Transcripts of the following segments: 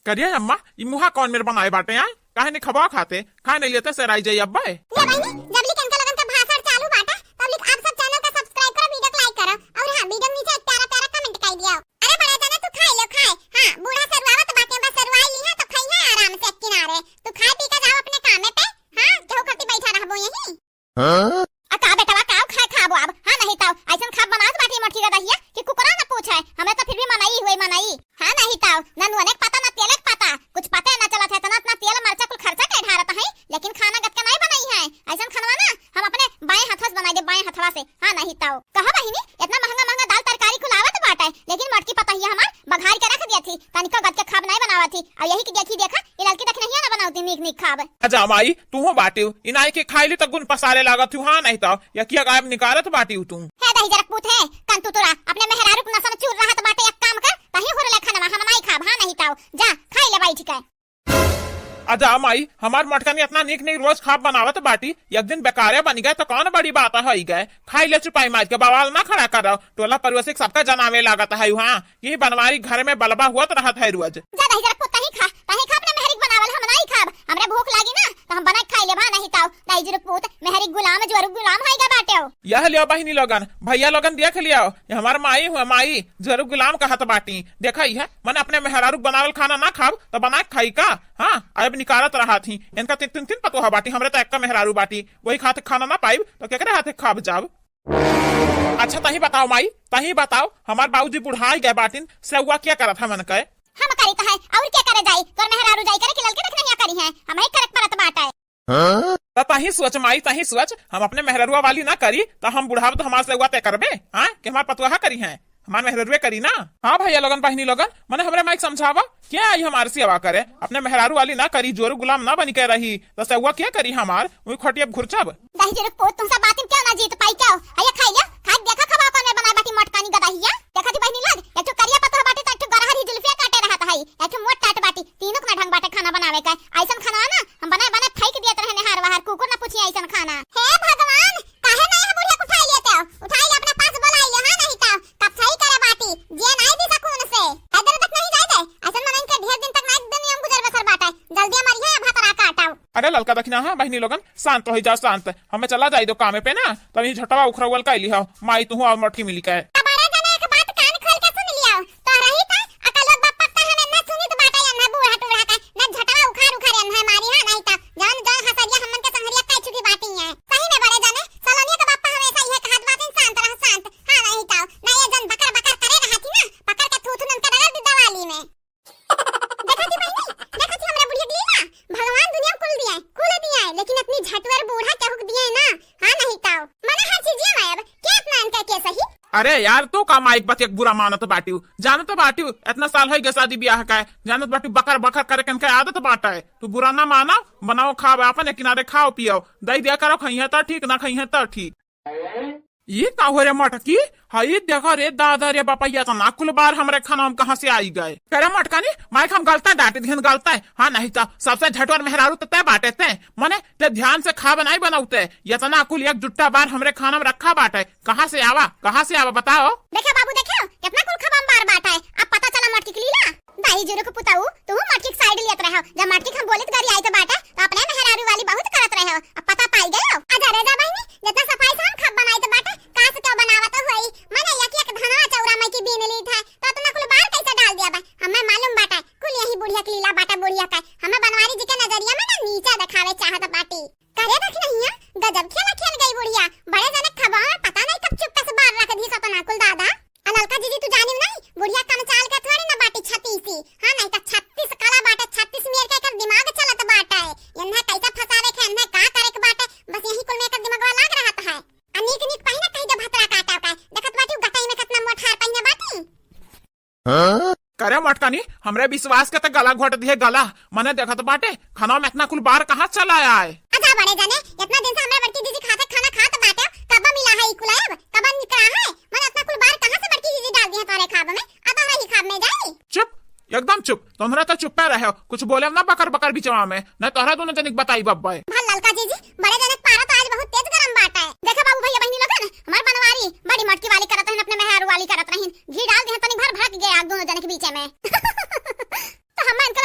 करिए अम्मा ये मुहा कौन मेरे बनाए बाटे यहाँ काहे नहीं खबा खाते खाए नहीं लेते सराई जाइए अब्बा ले बहनी जब लिख इनका लगन का भाषण चालू बाटा तब लिख आप सब चैनल का सब्सक्राइब करो वीडियो को लाइक करो और हां वीडियो नीचे एक प्यारा प्यारा कमेंट कर दियो। अरे बड़े जाने तू खाई लो खाए हां बूढ़ा सरवावत बाटे बस सरवाई ली है तो खाई है आराम से एक किनारे तू खाए पी के जाओ अपने काम पे हां केहू करती बैठा रहबो यहीं हां का बेटा का खाए खाबो अब हां नहीं ताऊ ऐसन खाब बनात बाटी मटकी का दहिया कि कुकरा न पूछे हमें तो फिर भी मनाई हुई मनाई हां नहीं ताऊ ननु अनेक पता न तेलक पता कुछ पता न चला था इतना तेल मरचा कुल खर्चा के ढारत है लेकिन खाना गत के नहीं बनाई है ऐसन खाना ना हम अपने बाएं हाथ से बनाई दे बाएं हथवा से हां नहीं ताऊ कहा बहिनी इतना महंगा महंगा दाल तरकारी खुलावत बाटा है लेकिन मटकी पता ही हमार बघार के रख दिया थी तनिका गत के खाब नहीं बनावा थी और यही की देखा ये लड़की देख नहीं ना बनावती मीक मीक खाब अच्छा माई तू हो बाटी इनाई के खाई ली तो गुन पसारे लागत हूँ हाँ नहीं तो या किया गायब निकारत बाटी तुम है दही जरक पूत है कंतु तोरा अपने मेहरारू को नसन चूर रहा तो बाटे एक काम कर तही हो ले खाना हम नहीं खाब हां नहीं ताऊ जा खाई ले बैठ के। अच्छा माई हमार मटकनी इतना नीक नीक रोज खाब बनावत बाटी एक दिन बेकारे बन गए तो कौन बड़ी बात है गए खाई ले चुपाई मार के बवाल ना खड़ा कर टोला परिवसिक सबका जनावे लागत है हाँ ये बनवारी घर में बलबा हुआ तो रहत है रोज जा दही जरक पूत तही खा अपने मेहरिक बनावल हम नहीं खाब हमरे भूख लागी ना तो हम बना खाई ले भा नहीं ताऊ दही जरक पूत मेहरिक गुलाम जोर गुलाम है का बाटे यह लियो बहिनी लोगन भैया लोगन देख लिया हमार माई हुआ माई जरूर गुलाम कहत बाटी देखा है मैंने अपने मेहरारू बनावल खाना ना खाब तो बना खाई का हाँ अब निकारत रहा थी इनका तीन तीन पतोहा बाटी हमरे तो एक मेहरारू बाटी वही खाते खाना ना पाई तो केकरे हाथे खाब जाब। अच्छा तही बताओ माई तही बताओ हमार बाबूजी बुढ़ाई गए बाटिन सेवा क्या करत है मन के हम करी तो है और क्या करे जाई तोर मेहरारू जाई करे कि ललके रखने या करी है हम ही करक परत बाटा है तो तही सोच माई तही सोच हम अपने मेहरुआ वाली ना करी तो हम बुढ़ाव तो हमारे सेवा तय करबे हाँ कि हमार पतोहा करी है हमारे मेहरुए करी ना हाँ भैया लोगन बहनी लोगन मैंने हमरे माइक समझावा क्या आई हमारे सेवा करे अपने मेहरारू वाली ना करी जोरू गुलाम ना बनी के रही तो सेवा क्या करी हमार वही खटिया घुरचब दही जरूर पोत तुम सब बातें क्यों ना जीत पाई क्या आया खाई लिया खा देखा खबा कौन में बनाई बाटी मटकानी गदहिया देखा दी बहनी लग एक तो करिया पतो बाटी तो एक तो गरहरी जुल्फिया काटे रहता है एक तो मोट टाट बाटी तीनों का ढंग बाटे खाना बनावे का ऐसन खाना ना हम बनाए फेंक दिए रहने हार बाहर कुकुर ना पूछी ऐसन खाना हे भगवान काहे नहीं है बुढ़िया उठा लिए अपने पास बुला ले हां नहीं ता कब सही करे बाटी जे नहीं दी सकून से इधर तक नहीं जाए दे ऐसन मन इनके ढेर दिन तक ना एक दिन नियम गुजर बसर बाटा जल्दी हमारी है भातरा काटाओ। अरे ललका दखिना हाँ बहनी लोगन शांत हो जा शांत हमें चला जाई दो काम पे ना तभी झटवा उखरवल कैली हो माई तू और मटकी मिली के बड़ा जने एक बात कान खोल के सुन लिया तो रही था अकल लोग बाप पत्ता हमें न सुनी तो बाटा या न बूढ़ा टूढ़ा का न झटवा उखाड़ है मारी हां नहीं था जान जान हसरिया हमन के संगरिया कह चुकी बाटी है सही में बड़े जने सलोनिया का बापा हमेशा यह कहत बात शांत रह शांत हां नहीं था ना ये जन बकर बकर करे रहा थी ना पकड़ के थूथू नन के डाल दी दवाली में देखा थी हमरा बुढ़िया दी ना भगवान दुनिया कुल दिया है लेकिन अपनी झटवर बूढ़ा के हुक दिए ना हां नहीं था मने हर चीज में अब क्या अपना इनका के सही। अरे यार तो का माइक बत एक बुरा मानत बाटी जानत बाटी इतना साल है गे शादी ब्याह का जानत बाटी बकर बकर करे के आदत बाटा है तू बुरा ना माना बनाओ खाओ अपन किनारे खाओ पियो दही दिया करो खइया तो ठीक ना खइया तो ठीक ये का हो रे मटकी हई देखो रे दादा रे बापैया तो नाकुल बार हमरे खाना हम कहाँ से आई गए करे मटकानी माइक हम गलता डांटे ध्यान गलता है हाँ नहीं तो सबसे झटवर मेहरारू तो तय बाटे ते मने ते ध्यान से खा बनाई बनाते ये तो नाकुल एक जुट्टा बार हमरे खाना में रखा बाटे कहाँ से आवा बताओ। देखो बाबू देखो कितना कुल खबम बार बाटा है अब पता चला मटकी के लिए दाई जीरो को पुताऊ तू मटकी साइड लेत रहो जब मटकी हम बोले गाड़ी आई तो बाटा तो अपने मेहरारू वाली बहुत करत रहे अब पता पाई गए आजा रे जा बहनी जितना सफाई से हम खब बनाई तो बाटा कास क्यों बनावत होई मने यकी एक धनवा चौरा में की बीन ली था तो इतना कुल बार कैसे डाल दिया बा हमें मालूम बाटा कुल यही बुढ़िया के लीला बाटा बुढ़िया का हमें बनवारी जी के नजरिया में ना नीचा दिखावे चाहत बाटी करे देख नहीं है गजब खेल गई बुढ़िया बड़े जने खबा पता नहीं कब चुप से बाहर रख दी सपना कुल दादा अनलका जी तू जानी नहीं बुढ़िया कम चाल के थोड़ी ना बाटी 36 हां नहीं तो 36 काला बाटा 36 मेर के कर दिमाग चलत बाटा है यन्हा कैसा फसावे के अन्हा का करे के बाटा बस यही कुल में कर दिमागवा लाग रहत है अनेक निक पहिना कहीं दे भतरा काटा का देखत बाटी गटाई में कितना मोठार पहिना बाटी हां करे मटकानी हमरे विश्वास के तो गला घोट दिए गला मने देखत बाटे खाना में इतना कुल बार कहां चला आया है अच्छा बड़े जने इतना दिन से हमरे बड़की दीदी खाते खाना खात बाटे कब मिला है कुलाब कब निकला है मन इतना कुल बार कहां से बड़की दीदी डाल दी है तारे खाब में अब हमरा ही खाब में जाई चुप एकदम चुप तुम्हारा तो चुप रहे हो कुछ बोले ना बकर बकर बिचवा में न तोहरा दोनों जनिक बताई बब्बा भल ललका जी बड़े जने पारा तो आज बहुत तेज गरम बाटा है देखो बाबू भैया बहनी लोगन हमार बनवारी बड़ी मटकी वाली करत रहन अपने मेहरारू वाली करत रहन घी डाल दे तनी भर भर के गए आग दोनों जने के बीच में तो हम इनका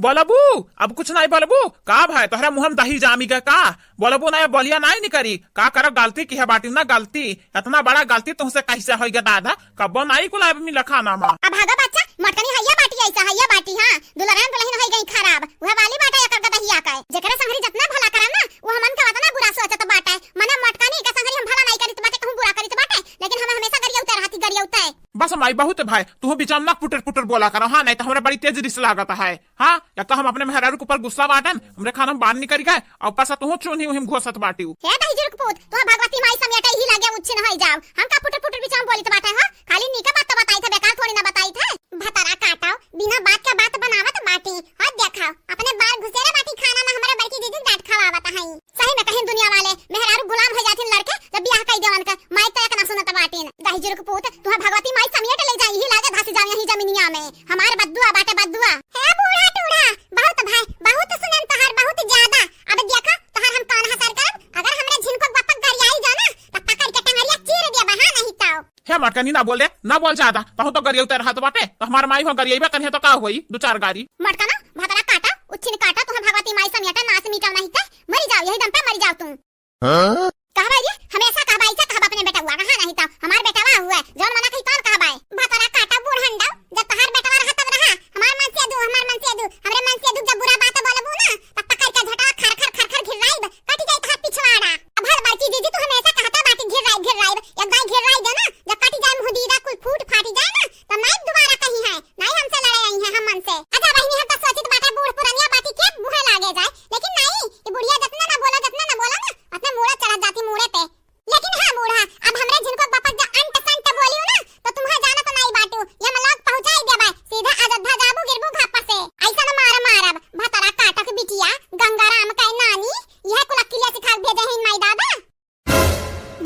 बोलबू अब कुछ नहीं बोलबू का भाई तोहरा मुहम दही जामी का बोलबू ना बोलिया नहीं करी का करो गलती की है बाटी ना गलती इतना बड़ा गलती तुमसे कैसे हो गया दादा कब्बो नहीं कुला मिला खाना मा अब भागा बच्चा मटकनी हैया बाटी ऐसा हैया बाटी हां दुल्हन दुल्हन हो गई खराब वह वाली बाटा या करके दहिया का जेकरा संगरी जितना भला करा ना वो हमन का ना बुरा सोचत बाटा मने मटकनी का संगरी हम भला नहीं करी तो बाटे कहूं बुरा करी तो बाटे लेकिन हम हमेशा गरिया उतर हाथी गरिया उतर बस माई बहुत भाई तू बिचार ना पुटर पुटर बोला करो हाँ नहीं तो हमारे बड़ी तेज रिस लागत है हाँ या तो हम अपने मेहरारू के ऊपर गुस्सा बाटन हमरे खाना बाहर निकल गए और पासा तू चुन ही घोसत बाटी हे दही जुर्क पूत तो भगवती माई समेटा ही लागे उच्छिन होई जाओ हम का पुटर पुटर बिचार बोली तो बाटे हां खाली नीका बात तो बताई थे बेकार थोड़ी ना बताई थे भतारा काटाओ बिना बात का बात बनावत बाटी और देखा अपने बाल घुसेरा बाटी खाना ना हमारे बड़की दीदी डांट खवावत है सही में कहीं दुनिया वाले मेहरारू गुलाम हो जाथिन लड़के जब ब्याह कई देवन का माई तो एक ना सुनत बाटी दही जुर्क पूत तू भगवती माई समेट ले जाई ही लागे धस जाओ यही जमीनिया में हमारे बद्दुआ बाटे बद्दुआ हे बूढ़ा टूढ़ा बहुत भाई बहुत सुनन तहार बहुत ज्यादा अब देखा तहार हम कौन हसर करब अगर हमरे झिनको बापक गरियाई जाना त पकड़ के टंगरिया चीर दे बहा नहीं ताओ हे मटकनी ना बोल दे ना बोल ज्यादा तो तो गरिया उतर हाथ बाटे तो हमार माई हो गरिया कन्हे तो का होई दो चार गाड़ी मटका ना भतरा काटा उच्छिन काटा तो भगवती माई समेटा नाच मीटा नहीं थे मरी जाओ यही दम पे मरी जाओ तुम कहबाई रे हमेशा कहबाई से कहब अपने बेटा हुआ कहां नहीं था हमार बेटावा हुआ जौन मना कही तौन कहबाई भतरा काटा बूढ़न दाओ जब तहार बेटावा रहा तब रहा हमार मन से दू हमरे मन से दू जब बुरा बात बोलबू ना तब पकड़ के झटा खर खर घिराइब कटी जाई तहार पिछवाड़ा अब हर बाची दीदी तू हमेशा कहता बाटी घिराइब एक बार घिराई दे ना जब कटी जाए मुदीरा कुल फूट फाटी जाए ना तब नहीं दोबारा कहीं है नहीं हमसे लड़े आई है हम मन से अच्छा बहिनी हम तो सोचित बाटा बूढ़ पुरानिया बाटी के बुहे लागे जाए लेकिन नहीं ये बुढ़िया जितना ना बोला ना अपने मुड़ा चढ़ा जाती मुड़े पे लेकिन हां बूढ़ा अब हमरे जिनको बापक जो अंत संत बोलियो ना तो तुम्हारा जाना तो नहीं बाटू ये मलोक पहुंचाई देबे सीधा अयोध्या जाबू गिरबू घापा से ऐसा न मारब भतरा काटा के बिटिया गंगाराम का नानी यह कुल अकेले सिखा भेजे हैं माई दादा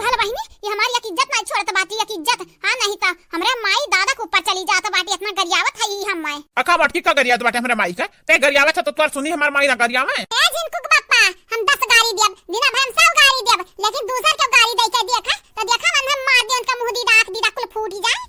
भल बहिनी ये हमारी इज्जत नहीं छोड़त बाटी इज्जत हां नहीं तो हमरे माई दादा के ऊपर चली जात बाटी इतना गरियावत है ही हम माई अका मटकी का गरियावत बाटे हमरे माई का ते गरियावत तो तोर सुनी हमार माई ना गरियावे ए जिनको बापा हम 10 गाड़ी देब बिना भरम 100 गाड़ी देब लेकिन दूसर के गाड़ी दे के देखा तो देखा मन हम मार दे उनका मुंह दी दांत दी कुल फूट जाए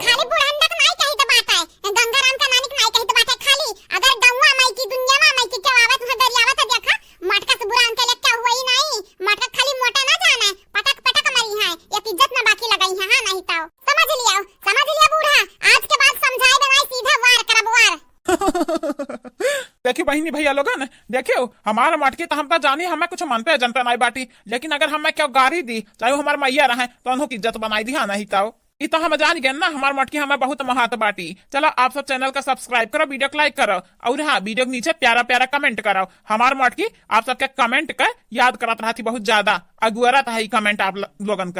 खाली बुढ़ंडा का नहीं कही तो बात है गंगाराम का नानी नहीं कही तो बात है खाली अगर गौवा माई की दुनिया में माई की क्या आवत है गरियावत है देखा मटका से बुरा अंकल क्या हुआ ही नहीं मटका खाली मोटा ना जाना है पटक पटक मरी है एक इज्जत ना बाकी लगाई है हां नहीं तो समझ लिया बूढ़ा आज के बाद समझाए बनाई सीधा वार करब वार देखिए बहिनी भैया लोगन देखियो हमारा मटकी तो हम तो जानी हमें कुछ मानते जनता नहीं बाटी लेकिन अगर हमें क्या गाड़ी दी चाहे वो हमारे मैया रहे तो उन्होंने इज्जत बनाई दी हाँ नहीं तो ये तो हम जान गए ना हमार मटकी हमें बहुत महत्व बाटी चलो आप सब चैनल का सब्सक्राइब करो वीडियो को लाइक करो और हाँ वीडियो के नीचे प्यारा प्यारा कमेंट करो हमार मटकी आप सबके कमेंट का याद करत रहा थी बहुत ज्यादा अगुअरा था कमेंट आप लोगन का।